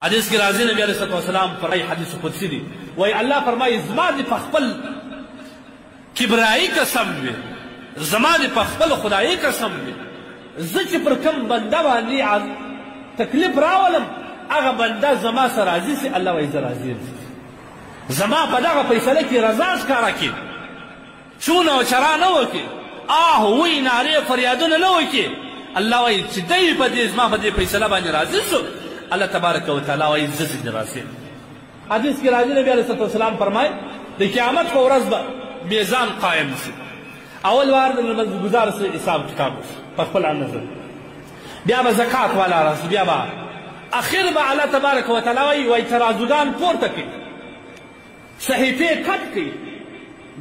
حدیث کې راځي نبی علیه السلام فرمایي حدیث قدسی دی وایي الله فرمایي زما دې په خپل کبرایي قسم وي زما دې په خپل خدایي قسم وي زه چې پر کوم بنده باندې تکلیف راولم هغه بنده زما سره راضي سي الله وایي زه راضي یم زما په دغه فیصله کې رضا ښکاره کړي چونه او چرا نه وکړي وایي نارې فریادونه نه وکړي الله وایي چې دی په دې زما په دې فیصله باندې راضي سو الله تبارک و تعالی وایي زه ځینې راضي یم حدیث کې راځي نبي علیه السلام فرمایي د قیامت په ورځ به میزان قایم شي اول وار د لمونځګزار سره حساب کتاب په خپل نظر بیا به زکات والا راسي بیا به اخر به الله تبارک و تعالی وایي ترازوګان پورته کړي صحیفې کټ کړي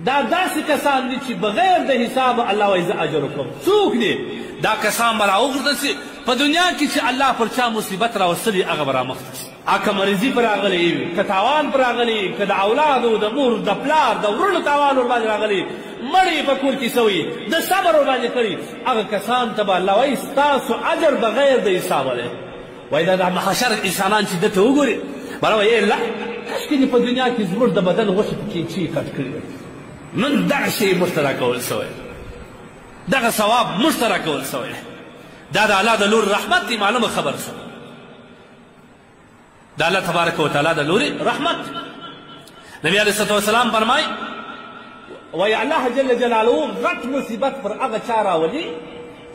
دا داسې کسان دي چې بغیر د حساب الله وایي زه اجر وکړم څوک دي دا کسان به راوغورځول سي په دنیا کې چې الله پر چا مصیبت راوستلي هغه به رامخته شي که مریضي پر راغلی وي که تاوان پر راغلی که د اولادو د مور د پلار د ورونو تاوان ورباندې راغلی مړی په کور کې سوی د صبر ورباندې کړي هغه کسان ته به الله وایي ستاسو اجر بغیر د حسابه دی وایي دا د محشر انسانان چې ده ته وګوري بله وایي الله کاشکې په دنیا کې زموږ د بدن غوښې پکې چی کټ کړي نن دغه شی موږ ته راکول سوی دغه ثواب موږ ته راکول سوی دا د الله د لور رحمت دی معلومه خبر شو د الله تبارک و تعالی د لوري رحمت نبی علیه السلام فرمایي وایي الله جل جلاله غټ مصیبت پر هغه چا راولي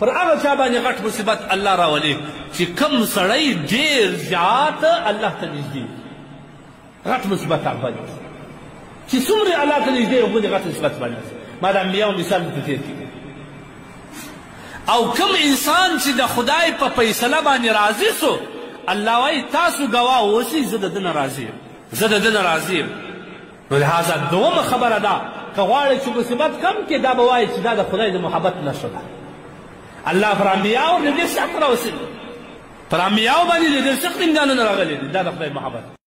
پر هغه چا باندې غټ مصیبت الله راولي چې کم سړی ډېر زیات الله ته نږدې غټ مصیبت هغه باندې چې څومره الله ته نږدې هغومره غټ مصیبت باندې ما د انبیاو مثال درته تېر کړي او کم انسان چې د خدای په فیصله باندې راضي سو الله وایي تاسو ګواه اوسئ زه د ده نه راضي یم زه د ده نه راضي یم نو لهذا دومه خبره ده که غواړئ چې مصیبت کم کړي دا به وایي چې دا د خدای د محبت نښه ده الله پر انبیاو د دې سخت راوستلي پر انبیاو باندې د دې سخت امتحانونه راغلي دي دا د خدای محبت